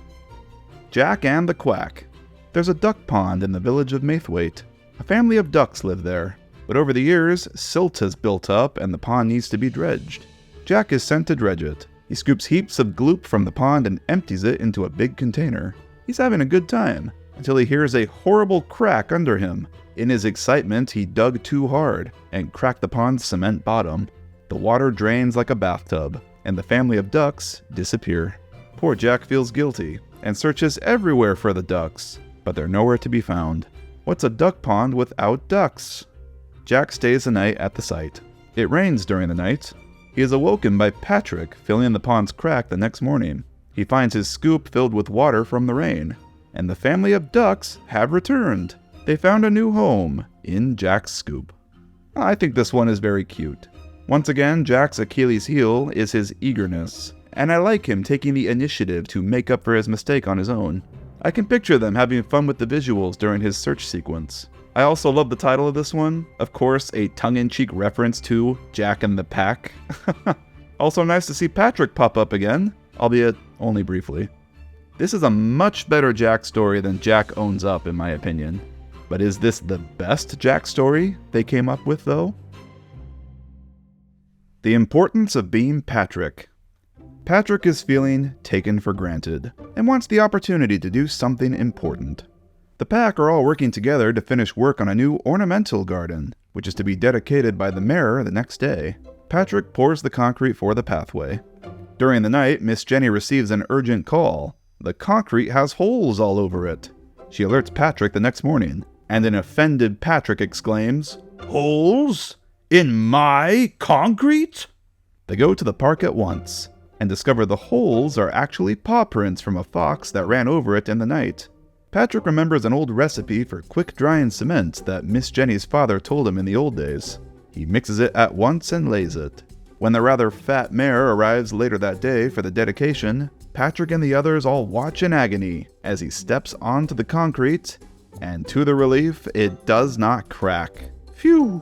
Jack and the Quack. There's a duck pond in the village of Maithwaite. A family of ducks live there, but over the years, silt has built up and the pond needs to be dredged. Jack is sent to dredge it. He scoops heaps of gloop from the pond and empties it into a big container. He's having a good time, until he hears a horrible crack under him. In his excitement, he dug too hard and cracked the pond's cement bottom. The water drains like a bathtub, and the family of ducks disappear. Poor Jack feels guilty, and searches everywhere for the ducks, but they're nowhere to be found. What's a duck pond without ducks? Jack stays the night at the site. It rains during the night. He is awoken by Patrick filling the pond's crack the next morning. He finds his scoop filled with water from the rain, and the family of ducks have returned. They found a new home in Jack's scoop. I think this one is very cute. Once again, Jack's Achilles heel is his eagerness, and I like him taking the initiative to make up for his mistake on his own. I can picture them having fun with the visuals during his search sequence. I also love the title of this one, of course a tongue-in-cheek reference to Jack and the Pack. Also nice to see Patrick pop up again, albeit only briefly. This is a much better Jack story than Jack owns up in my opinion. But is this the best Jack story they came up with though? The importance of being Patrick. Patrick is feeling taken for granted, and wants the opportunity to do something important. The Pack are all working together to finish work on a new ornamental garden, which is to be dedicated by the mayor the next day. Patrick pours the concrete for the pathway. During the night, Miss Jenny receives an urgent call. The concrete has holes all over it. She alerts Patrick the next morning, and an offended Patrick exclaims, "Holes? In my concrete?" They go to the park at once, and discover the holes are actually paw prints from a fox that ran over it in the night. Patrick remembers an old recipe for quick-drying cement that Miss Jenny's father told him in the old days. He mixes it at once and lays it. When the rather fat mayor arrives later that day for the dedication, Patrick and the others all watch in agony as he steps onto the concrete, and to their relief, it does not crack. Phew!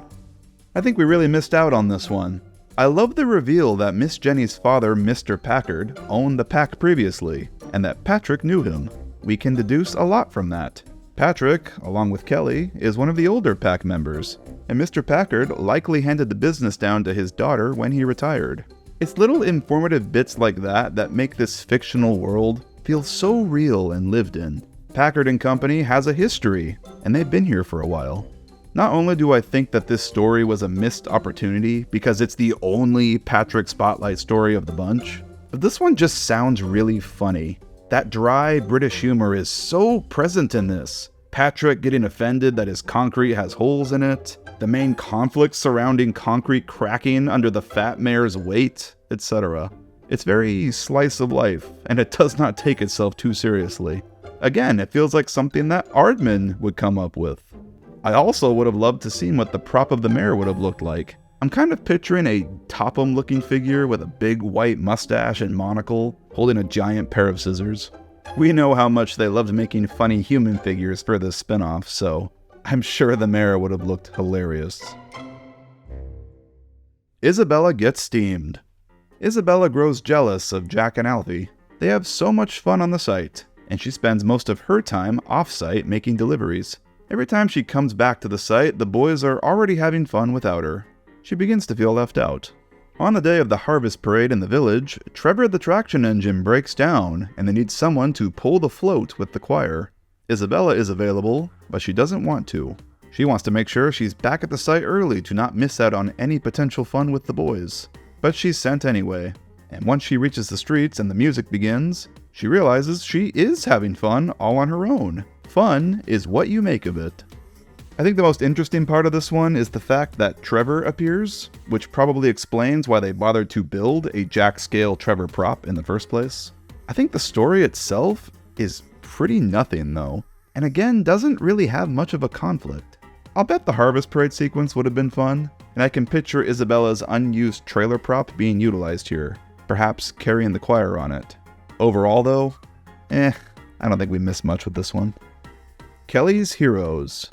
I think we really missed out on this one. I love the reveal that Miss Jenny's father, Mr. Packard, owned the Pack previously, and that Patrick knew him. We can deduce a lot from that. Patrick, along with Kelly, is one of the older Pack members, and Mr. Packard likely handed the business down to his daughter when he retired. It's little informative bits like that that make this fictional world feel so real and lived in. Packard & Company has a history, and they've been here for a while. Not only do I think that this story was a missed opportunity because it's the only Patrick Spotlight story of the bunch, but this one just sounds really funny. That dry British humor is so present in this. Patrick getting offended that his concrete has holes in it, the main conflict surrounding concrete cracking under the fat mayor's weight, etc. It's very slice of life, and it does not take itself too seriously. Again, it feels like something that Aardman would come up with. I also would have loved to see what the prop of the mayor would have looked like. I'm kind of picturing a Topham looking figure with a big white mustache and monocle, holding a giant pair of scissors. We know how much they loved making funny human figures for this spinoff, so I'm sure the mayor would have looked hilarious. Isabella gets steamed. Isabella grows jealous of Jack and Alfie. They have so much fun on the site, and she spends most of her time off-site making deliveries. Every time she comes back to the site, the boys are already having fun without her. She begins to feel left out. On the day of the harvest parade in the village, Trevor the traction engine breaks down, and they need someone to pull the float with the choir. Isabella is available, but she doesn't want to. She wants to make sure she's back at the site early to not miss out on any potential fun with the boys. But she's sent anyway, and once she reaches the streets and the music begins, she realizes she is having fun all on her own. Fun is what you make of it. I think the most interesting part of this one is the fact that Trevor appears, which probably explains why they bothered to build a Jack-scale Trevor prop in the first place. I think the story itself is pretty nothing though, and again doesn't really have much of a conflict. I'll bet the harvest parade sequence would have been fun, and I can picture Isabella's unused trailer prop being utilized here, perhaps carrying the choir on it. Overall though, I don't think we missed much with this one. Kelly's Heroes.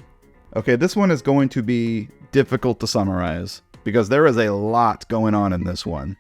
Okay, this one is going to be difficult to summarize, because there is a lot going on in this one.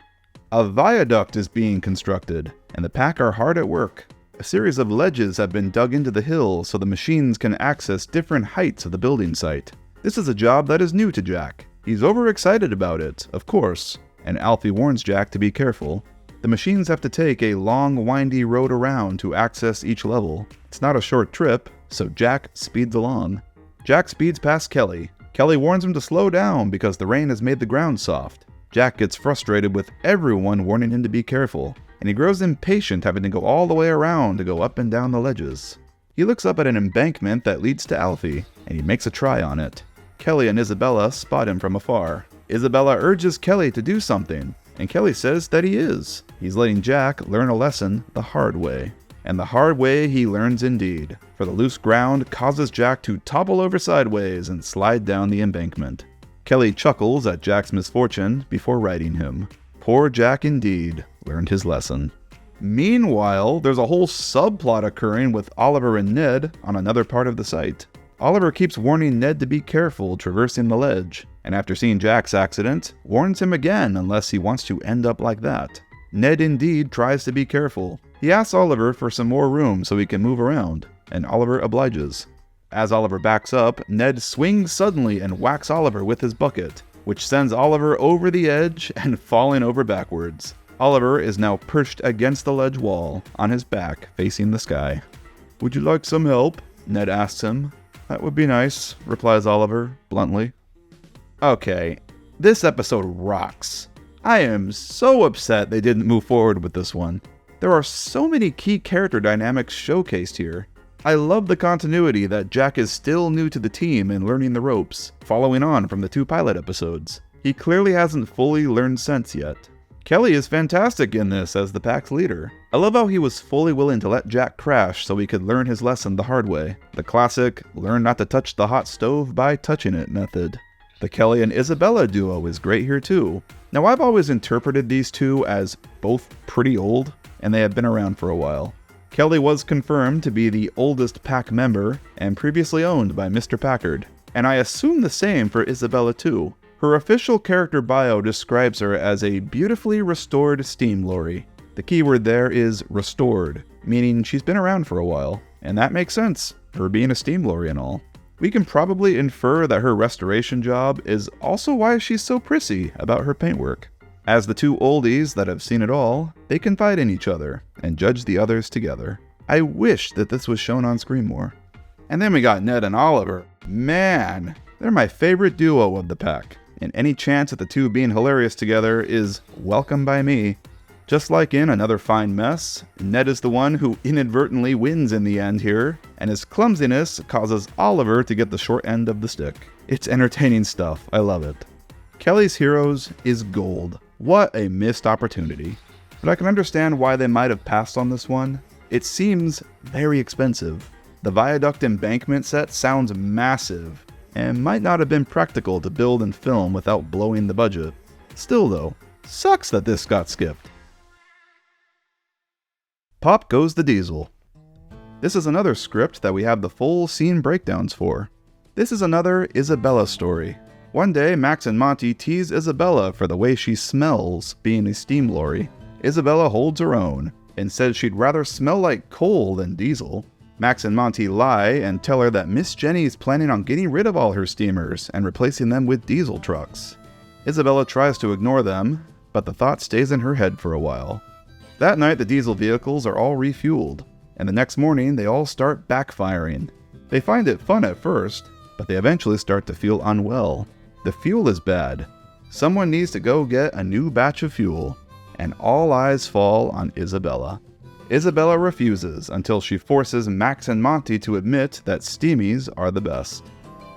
A viaduct is being constructed, and the pack are hard at work. A series of ledges have been dug into the hill so the machines can access different heights of the building site. This is a job that is new to Jack. He's overexcited about it, of course, and Alfie warns Jack to be careful. The machines have to take a long, windy road around to access each level. It's not a short trip, so Jack speeds along. Jack speeds past Kelly. Kelly warns him to slow down because the rain has made the ground soft. Jack gets frustrated with everyone warning him to be careful, and he grows impatient having to go all the way around to go up and down the ledges. He looks up at an embankment that leads to Alfie, and he makes a try on it. Kelly and Isabella spot him from afar. Isabella urges Kelly to do something, and Kelly says that he is. He's letting Jack learn a lesson the hard way. And the hard way he learns indeed, for the loose ground causes Jack to topple over sideways and slide down the embankment. Kelly chuckles at Jack's misfortune before righting him. Poor Jack indeed learned his lesson. Meanwhile, there's a whole subplot occurring with Oliver and Ned on another part of the site. Oliver keeps warning Ned to be careful traversing the ledge, and after seeing Jack's accident, warns him again unless he wants to end up like that. Ned indeed tries to be careful. He asks Oliver for some more room so he can move around, and Oliver obliges. As Oliver backs up, Ned swings suddenly and whacks Oliver with his bucket, which sends Oliver over the edge and falling over backwards. Oliver is now perched against the ledge wall, on his back, facing the sky. "Would you like some help?" Ned asks him. "That would be nice," replies Oliver, bluntly. Okay, this episode rocks. I am so upset they didn't move forward with this one. There are so many key character dynamics showcased here. I love the continuity that Jack is still new to the team and learning the ropes, following on from the 2 pilot episodes. He clearly hasn't fully learned sense yet. Kelly is fantastic in this as the pack's leader. I love how he was fully willing to let Jack crash so he could learn his lesson the hard way. The classic, learn not to touch the hot stove by touching it method. The Kelly and Isabella duo is great here too. Now I've always interpreted these two as both pretty old, and they have been around for a while. Kelly was confirmed to be the oldest pack member and previously owned by Mr. Packard, and I assume the same for Isabella too. Her official character bio describes her as a beautifully restored steam lorry. The keyword there is restored, meaning she's been around for a while, and that makes sense, her being a steam lorry and all. We can probably infer that her restoration job is also why she's so prissy about her paintwork. As the 2 oldies that have seen it all, they confide in each other and judge the others together. I wish that this was shown on screen more. And then we got Ned and Oliver. Man, They're my favorite duo of the pack, and any chance at the two being hilarious together is welcome by me. Just like in Another Fine Mess, Ned is the one who inadvertently wins in the end here, and his clumsiness causes Oliver to get the short end of the stick. It's entertaining stuff, I love it. Kelly's Heroes is gold. What a missed opportunity. But I can understand why they might have passed on this one. It seems very expensive. The viaduct embankment set sounds massive, and might not have been practical to build and film without blowing the budget. Still though, sucks that this got skipped. Pop Goes the Diesel. This is another script that we have the full scene breakdowns for. This is another Isabella story. One day, Max and Monty tease Isabella for the way she smells being a steam lorry. Isabella holds her own and says she'd rather smell like coal than diesel. Max and Monty lie and tell her that Miss Jenny is planning on getting rid of all her steamers and replacing them with diesel trucks. Isabella tries to ignore them, but the thought stays in her head for a while. That night, the diesel vehicles are all refueled, and the next morning they all start backfiring. They find it fun at first, but they eventually start to feel unwell. The fuel is bad. Someone needs to go get a new batch of fuel, and all eyes fall on Isabella. Isabella refuses until she forces Max and Monty to admit that steamies are the best.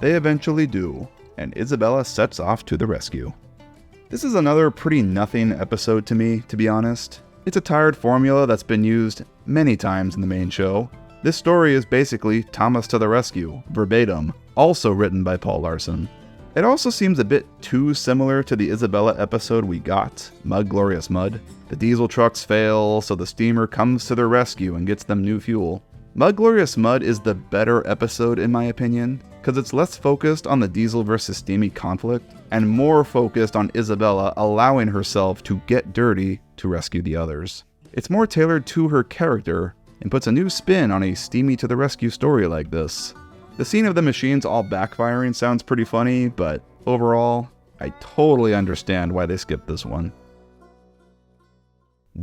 They eventually do, and Isabella sets off to the rescue. This is another pretty nothing episode to me, to be honest. It's a tired formula that's been used many times in the main show. This story is basically Thomas to the Rescue, verbatim, also written by Paul Larson. It also seems a bit too similar to the Isabella episode we got, Mud Glorious Mud. The diesel trucks fail, so the steamer comes to their rescue and gets them new fuel. Mud Glorious Mud is the better episode in my opinion, because it's less focused on the diesel versus steamy conflict, and more focused on Isabella allowing herself to get dirty to rescue the others. It's more tailored to her character, and puts a new spin on a steamy to the rescue story like this. The scene of the machines all backfiring sounds pretty funny, but overall, I totally understand why they skipped this one.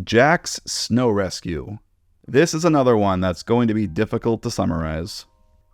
Jack's Snow Rescue. This is another one that's going to be difficult to summarize.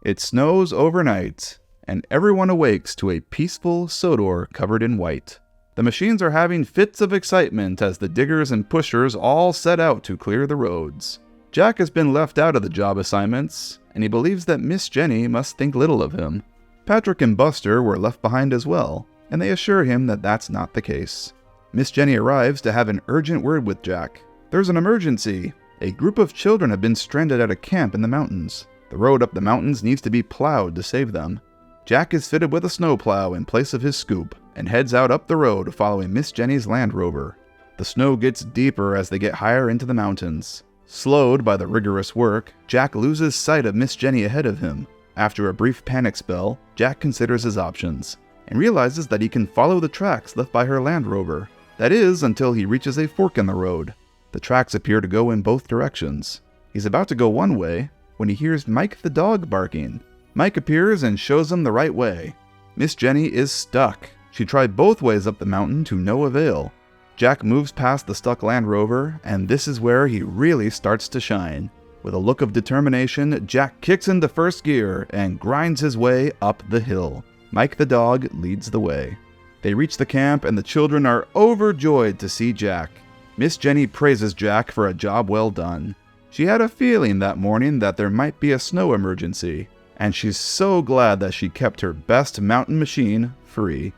It snows overnight, and everyone awakes to a peaceful Sodor covered in white. The machines are having fits of excitement as the diggers and pushers all set out to clear the roads. Jack has been left out of the job assignments, and he believes that Miss Jenny must think little of him. Patrick and Buster were left behind as well, and they assure him that that's not the case. Miss Jenny arrives to have an urgent word with Jack. There's an emergency. A group of children have been stranded at a camp in the mountains. The road up the mountains needs to be plowed to save them. Jack is fitted with a snowplow in place of his scoop, and heads out up the road following Miss Jenny's Land Rover. The snow gets deeper as they get higher into the mountains. Slowed by the rigorous work, Jack loses sight of Miss Jenny ahead of him. After a brief panic spell, Jack considers his options, and realizes that he can follow the tracks left by her Land Rover. That is, until he reaches a fork in the road. The tracks appear to go in both directions. He's about to go one way, when he hears Mike the dog barking. Mike appears and shows him the right way. Miss Jenny is stuck. She tried both ways up the mountain to no avail. Jack moves past the stuck Land Rover, and this is where he really starts to shine. With a look of determination, Jack kicks into first gear and grinds his way up the hill. Mike the dog leads the way. They reach the camp, and the children are overjoyed to see Jack. Miss Jenny praises Jack for a job well done. She had a feeling that morning that there might be a snow emergency, and she's so glad that she kept her best mountain machine free.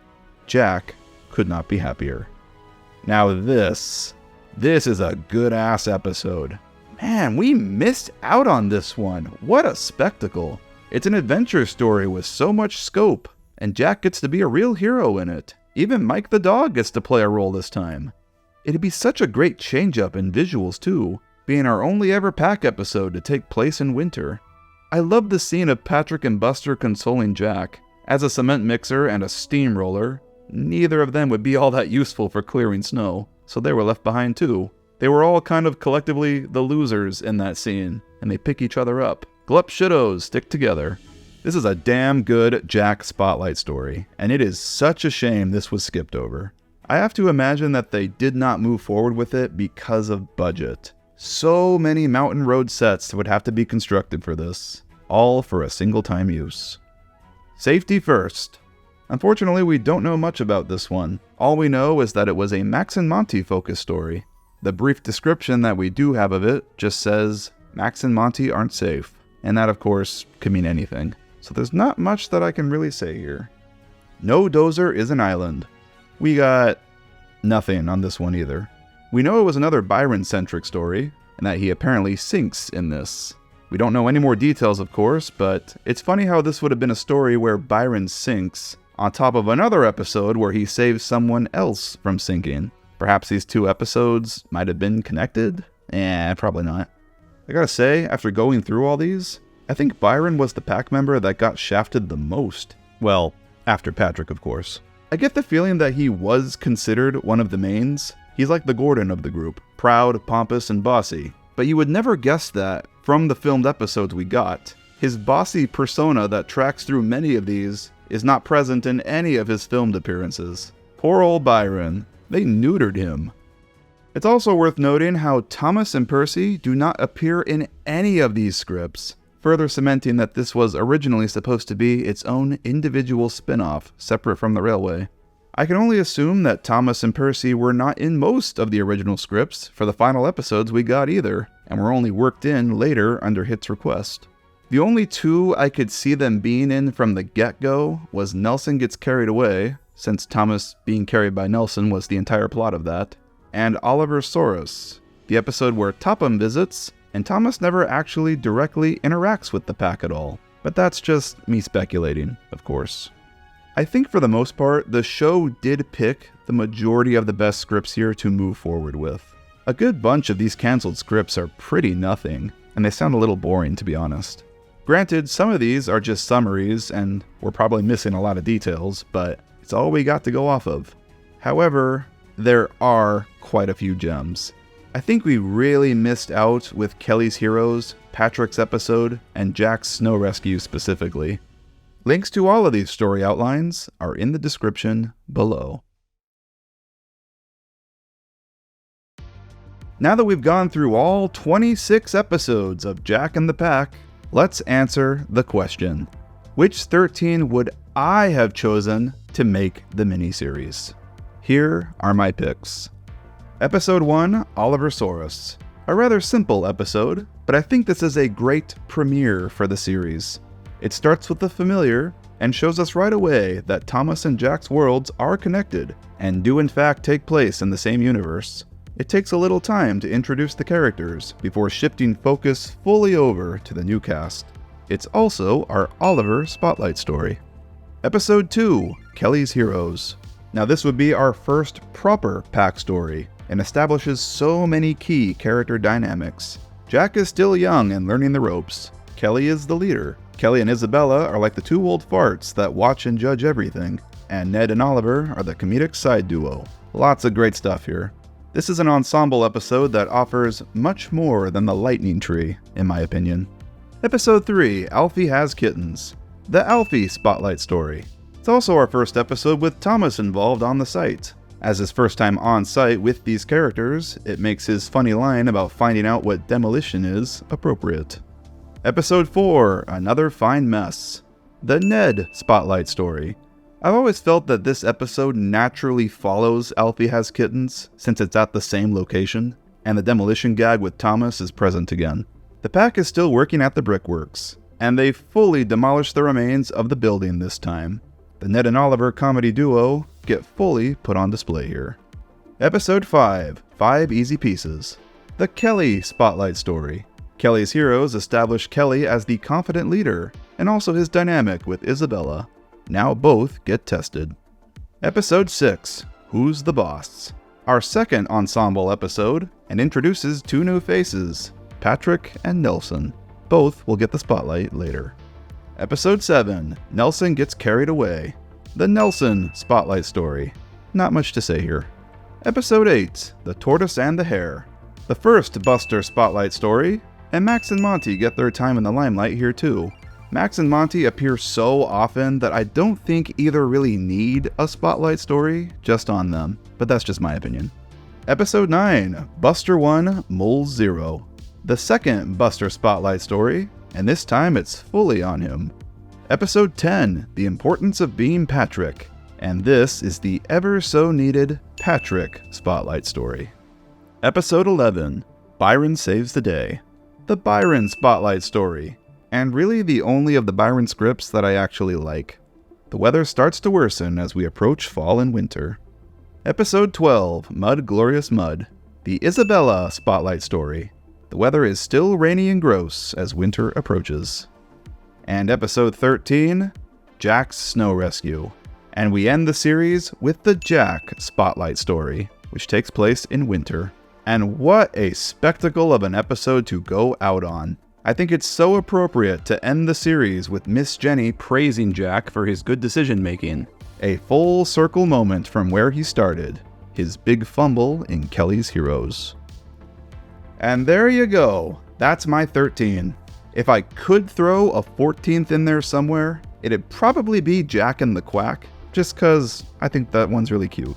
Jack could not be happier. Now this is a good-ass episode. Man, we missed out on this one. What a spectacle. It's an adventure story with so much scope, and Jack gets to be a real hero in it. Even Mike the dog gets to play a role this time. It'd be such a great change-up in visuals too, being our only ever pack episode to take place in winter. I love the scene of Patrick and Buster consoling Jack. As a cement mixer and a steamroller, neither of them would be all that useful for clearing snow, so they were left behind too. They were all kind of collectively the losers in that scene, and they pick each other up. Glup shittos stick together. This is a damn good Jack spotlight story, and it is such a shame this was skipped over. I have to imagine that they did not move forward with it because of budget. So many mountain road sets would have to be constructed for this, all for a single-time use. Safety first. Unfortunately, we don't know much about this one. All we know is that it was a Max and Monty focused story. The brief description that we do have of it just says, Max and Monty aren't safe. And that, of course, could mean anything. So there's not much that I can really say here. No Dozer is an island. We got nothing on this one either. We know it was another Byron-centric story, and that he apparently sinks in this. We don't know any more details, of course, but it's funny how this would have been a story where Byron sinks, on top of another episode where he saves someone else from sinking. Perhaps these two episodes might have been connected? Probably not. I gotta say, after going through all these, I think Byron was the pack member that got shafted the most. Well, after Patrick, of course. I get the feeling that he was considered one of the mains. He's like the Gordon of the group, proud, pompous, and bossy. But you would never guess that from the filmed episodes we got. His bossy persona that tracks through many of these is not present in any of his filmed appearances. Poor old Byron. They neutered him. It's also worth noting how Thomas and Percy do not appear in any of these scripts, further cementing that this was originally supposed to be its own individual spin-off, separate from the Railway. I can only assume that Thomas and Percy were not in most of the original scripts for the final episodes we got either, and were only worked in later under Hit's request. The only two I could see them being in from the get-go was Nelson Gets Carried Away, since Thomas being carried by Nelson was the entire plot of that, and Oliver Soros, the episode where Topham visits, and Thomas never actually directly interacts with the pack at all. But that's just me speculating, of course. I think for the most part, the show did pick the majority of the best scripts here to move forward with. A good bunch of these cancelled scripts are pretty nothing, and they sound a little boring to be honest. Granted, some of these are just summaries, and we're probably missing a lot of details, but it's all we got to go off of. However, there are quite a few gems. I think we really missed out with Kelly's Heroes, Patrick's episode, and Jack's Snow Rescue specifically. Links to all of these story outlines are in the description below. Now that we've gone through all 26 episodes of Jack and the Pack, let's answer the question. Which 13 would I have chosen to make the miniseries? Here are my picks. Episode 1, Oliver Soros. A rather simple episode, but I think this is a great premiere for the series. It starts with the familiar, and shows us right away that Thomas and Jack's worlds are connected, and do in fact take place in the same universe. It takes a little time to introduce the characters, before shifting focus fully over to the new cast. It's also our Oliver Spotlight story. Episode 2, Kelly's Heroes. Now this would be our first proper pack story, and establishes so many key character dynamics. Jack is still young and learning the ropes. Kelly is the leader. Kelly and Isabella are like the two old farts that watch and judge everything, and Ned and Oliver are the comedic side duo. Lots of great stuff here. This is an ensemble episode that offers much more than the lightning tree, in my opinion. Episode 3, Alfie Has Kittens. The Alfie Spotlight story. It's also our first episode with Thomas involved on the site. As his first time on site with these characters, it makes his funny line about finding out what demolition is appropriate. Episode 4, Another Fine Mess. The Ned Spotlight story. I've always felt that this episode naturally follows Alfie Has Kittens, since it's at the same location, and the demolition gag with Thomas is present again. The pack is still working at the brickworks, and they fully demolish the remains of the building this time. The Ned and Oliver comedy duo get fully put on display here. Episode 5, 5 Easy Pieces. The Kelly Spotlight story. Kelly's Heroes establish Kelly as the confident leader, and also his dynamic with Isabella. Now both get tested. Episode 6, Who's the Boss? Our second ensemble episode, and introduces two new faces, Patrick and Nelson. Both will get the spotlight later. Episode 7, Nelson Gets Carried Away. The Nelson Spotlight story. Not much to say here. Episode 8, The Tortoise and the Hare. The first Buster Spotlight story, and Max and Monty get their time in the limelight here too. Max and Monty appear so often that I don't think either really need a spotlight story just on them, but that's just my opinion. Episode 9, Buster 1, Mole 0. The second Buster Spotlight story, and this time it's fully on him. Episode 10, The Importance of Being Patrick. And this is the ever-so-needed Patrick Spotlight Story. Episode 11, Byron Saves the Day. The Byron Spotlight Story. And really the only of the Byron scripts that I actually like. The weather starts to worsen as we approach fall and winter. Episode 12, Mud Glorious Mud. The Isabella Spotlight Story. The weather is still rainy and gross as winter approaches. And Episode 13, Jack's Snow Rescue. And we end the series with the Jack Spotlight Story, which takes place in winter. And what a spectacle of an episode to go out on. I think it's so appropriate to end the series with Miss Jenny praising Jack for his good decision making. A full circle moment from where he started, his big fumble in Kelly's Heroes. And there you go, that's my 13. If I could throw a 14th in there somewhere, it'd probably be Jack and the Quack, just cause I think that one's really cute.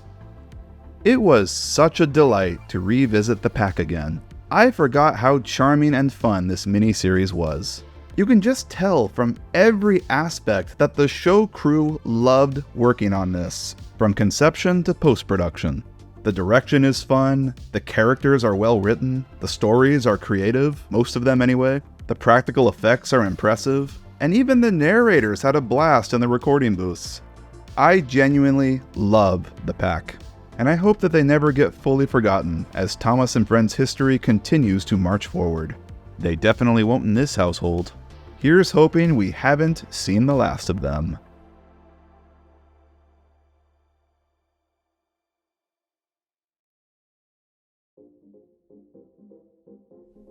It was such a delight to revisit the pack again. I forgot how charming and fun this mini-series was. You can just tell from every aspect that the show crew loved working on this, from conception to post-production. The direction is fun, the characters are well written, the stories are creative, most of them anyway, the practical effects are impressive, and even the narrators had a blast in the recording booths. I genuinely love the pack, and I hope that they never get fully forgotten as Thomas and Friends history continues to march forward. They definitely won't in this household. Here's hoping we haven't seen the last of them.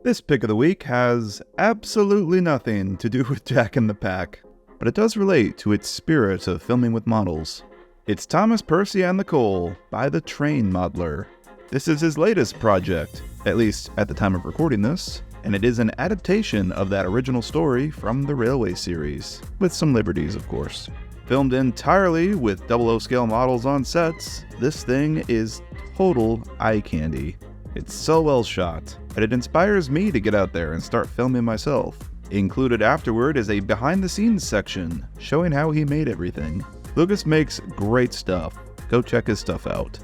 This pick of the week has absolutely nothing to do with Jack and the Pack, but it does relate to its spirit of filming with models. It's Thomas Percy and the Coal by the Train Modeler. This is his latest project, at least at the time of recording this, and it is an adaptation of that original story from the Railway series, with some liberties of course. Filmed entirely with 00 scale models on sets, this thing is total eye candy. It's so well shot, that it inspires me to get out there and start filming myself. Included afterward is a behind the scenes section, showing how he made everything. Lucas makes great stuff, go check his stuff out.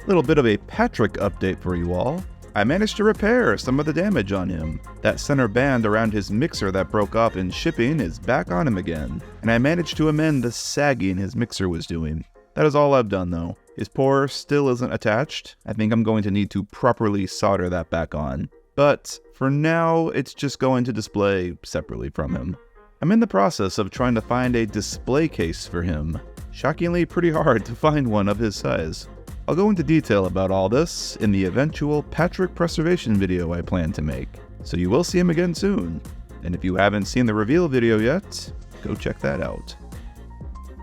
Little bit of a Patrick update for you all. I managed to repair some of the damage on him. That center band around his mixer that broke off in shipping is back on him again, and I managed to amend the sagging his mixer was doing. That is all I've done though. His pour still isn't attached. I think I'm going to need to properly solder that back on. But for now, it's just going to display separately from him. I'm in the process of trying to find a display case for him. Shockingly pretty hard to find one of his size. I'll go into detail about all this in the eventual Patrick preservation video I plan to make, so you will see him again soon. And if you haven't seen the reveal video yet, go check that out.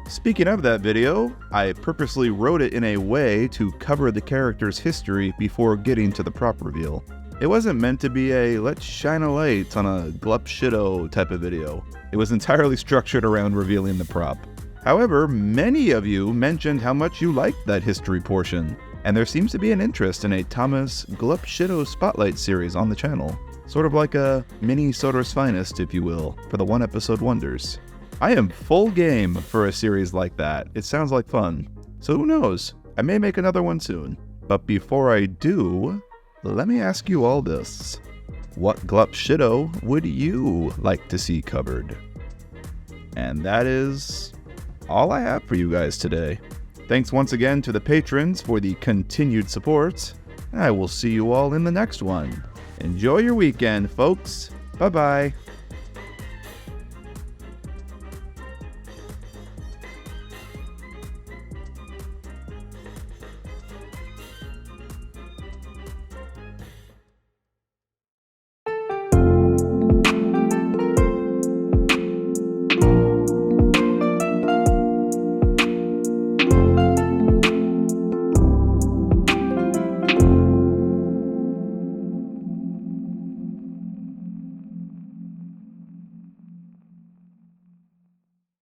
Speaking of that video, I purposely wrote it in a way to cover the character's history before getting to the prop reveal. It wasn't meant to be a let's shine a light on a glup shitto type of video. It was entirely structured around revealing the prop. However, many of you mentioned how much you liked that history portion, and there seems to be an interest in a Thomas Glup Shitto Spotlight series on the channel. Sort of like a mini Soder's Finest, if you will, for the one episode wonders. I am full game for a series like that. It sounds like fun. So who knows? I may make another one soon. But before I do, let me ask you all this. What Glup Shitto would you like to see covered? And that is all I have for you guys today. Thanks once again to the patrons for the continued support. I will see you all in the next one. Enjoy your weekend, folks. Bye-bye.